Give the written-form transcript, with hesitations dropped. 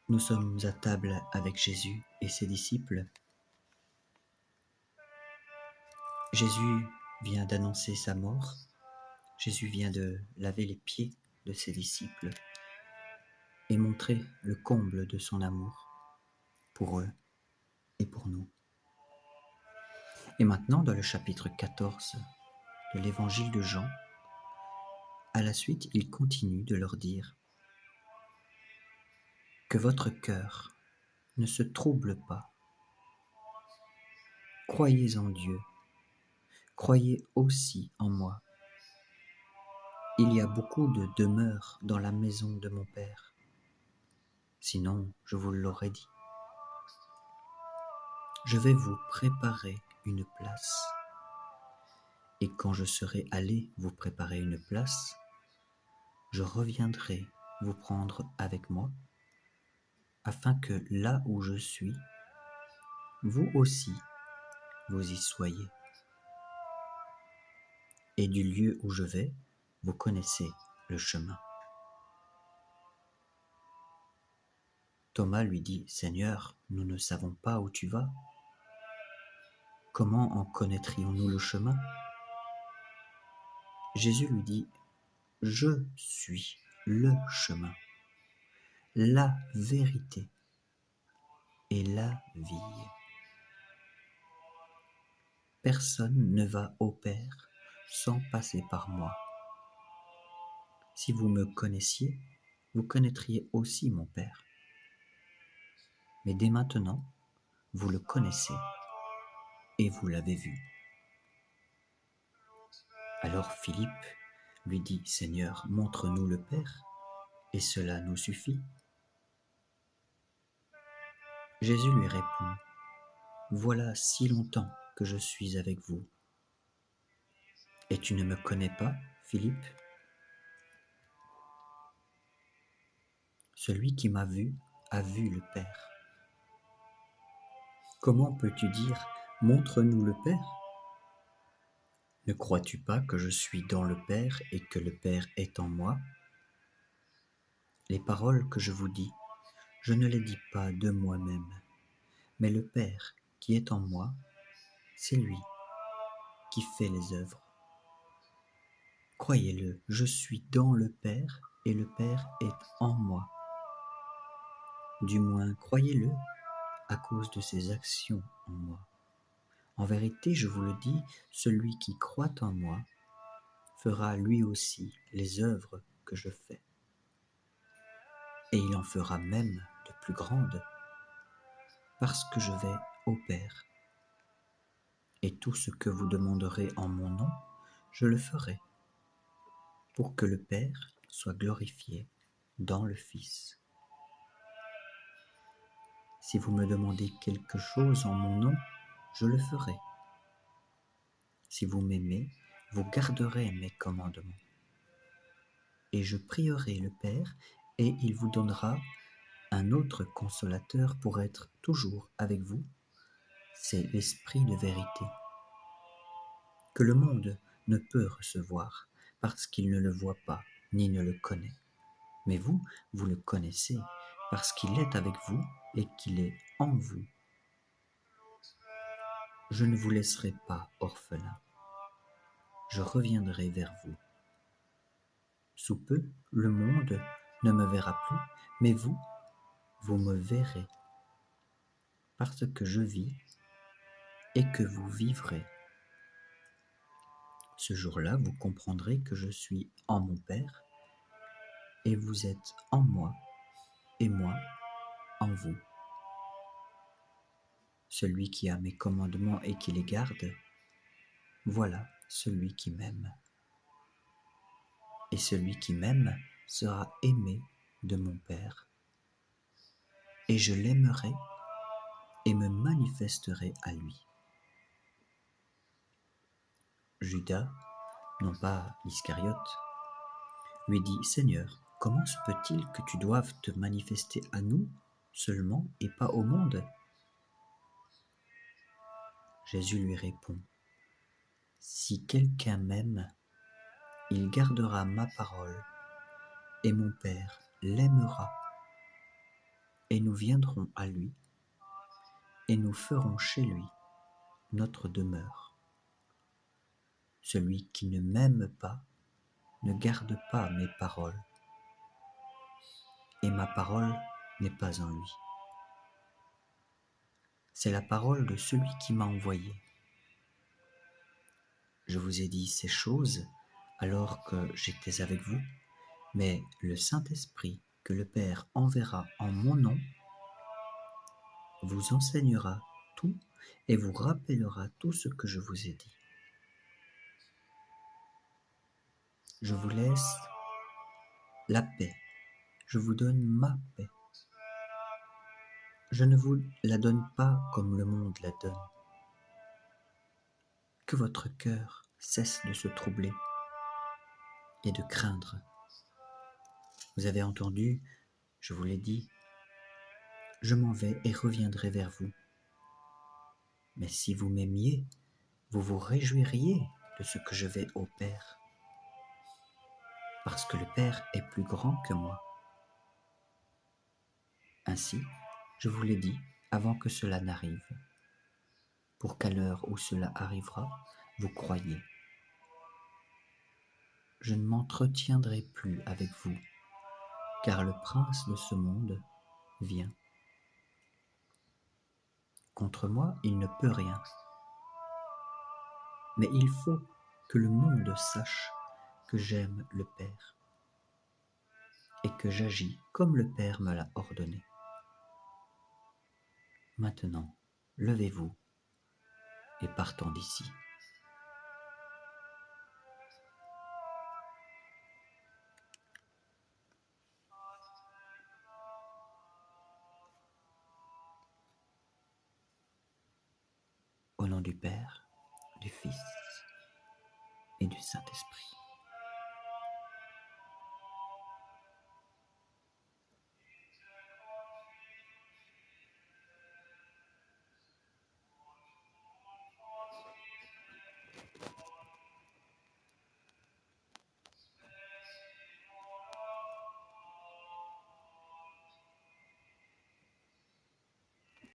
Nous sommes à table avec Jésus et ses disciples. Jésus vient d'annoncer sa mort. Jésus vient de laver les pieds de ses disciples et montrer le comble de son amour pour eux et pour nous. Et maintenant, dans le chapitre 14 de l'évangile de Jean, à la suite, il continue de leur dire que votre cœur ne se trouble pas. Croyez en Dieu, croyez aussi en moi. Il y a beaucoup de demeures dans la maison de mon Père. Sinon, je vous l'aurais dit. Je vais vous préparer une place. Et quand je serai allé vous préparer une place, je reviendrai vous prendre avec moi, afin que là où je suis, vous aussi, vous y soyez. Et du lieu où je vais, vous connaissez le chemin. Thomas lui dit, « Seigneur, nous ne savons pas où tu vas. Comment en connaîtrions-nous le chemin ?» Jésus lui dit, « Je suis le chemin, la vérité et la vie. Personne ne va au Père sans passer par moi. Si vous me connaissiez, vous connaîtriez aussi mon Père. Mais dès maintenant, vous le connaissez et vous l'avez vu. » Alors Philippe lui dit, « Seigneur, montre-nous le Père, et cela nous suffit. » Jésus lui répond, « Voilà si longtemps que je suis avec vous. Et tu ne me connais pas, Philippe ? Celui qui m'a vu a vu le Père. Comment peux-tu dire, montre-nous le Père ? Ne crois-tu pas que je suis dans le Père et que le Père est en moi ? Les paroles que je vous dis, je ne les dis pas de moi-même, mais le Père qui est en moi, c'est lui qui fait les œuvres. Croyez-le, je suis dans le Père et le Père est en moi. Du moins, croyez-le à cause de ses actions en moi. En vérité, je vous le dis, celui qui croit en moi fera lui aussi les œuvres que je fais. Et il en fera même de plus grandes, parce que je vais au Père. Et tout ce que vous demanderez en mon nom, je le ferai, pour que le Père soit glorifié dans le Fils. Si vous me demandez quelque chose en mon nom, je le ferai. Si vous m'aimez, vous garderez mes commandements. Et je prierai le Père, et il vous donnera un autre consolateur pour être toujours avec vous, c'est l'Esprit de vérité, que le monde ne peut recevoir, parce qu'il ne le voit pas, ni ne le connaît. Mais vous, vous le connaissez, parce qu'il est avec vous et qu'il est en vous. Je ne vous laisserai pas orphelins. Je reviendrai vers vous. Sous peu, le monde ne me verra plus, mais vous, vous me verrez, parce que je vis et que vous vivrez. Ce jour-là, vous comprendrez que je suis en mon Père, et vous êtes en moi, et moi en vous. Celui qui a mes commandements et qui les garde, voilà celui qui m'aime. Et celui qui m'aime sera aimé de mon Père. Et je l'aimerai et me manifesterai à lui. Judas, non pas Iscariote, lui dit, « Seigneur, comment se peut-il que tu doives te manifester à nous seulement et pas au monde ?» Jésus lui répond, « Si quelqu'un m'aime, il gardera ma parole, et mon Père l'aimera. et nous viendrons à lui, et nous ferons chez lui notre demeure. Celui qui ne m'aime pas ne garde pas mes paroles, et ma parole n'est pas en lui. C'est la parole de celui qui m'a envoyé. Je vous ai dit ces choses alors que j'étais avec vous, mais le Saint-Esprit que le Père enverra en mon nom vous enseignera tout et vous rappellera tout ce que je vous ai dit. Je vous laisse la paix, je vous donne ma paix. Je ne vous la donne pas comme le monde la donne. Que votre cœur cesse de se troubler et de craindre. Vous avez entendu, je vous l'ai dit, je m'en vais et reviendrai vers vous. Mais si vous m'aimiez, vous vous réjouiriez de ce que je vais au Père, parce que le Père est plus grand que moi. Ainsi, je vous l'ai dit avant que cela n'arrive, pour qu'à l'heure où cela arrivera, vous croyiez. Je ne m'entretiendrai plus avec vous, car le prince de ce monde vient. Contre moi, il ne peut rien. Mais il faut que le monde sache que j'aime le Père et que j'agis comme le Père me l'a ordonné. Maintenant, levez-vous et partons d'ici. Au nom du Père, du Fils et du Saint-Esprit.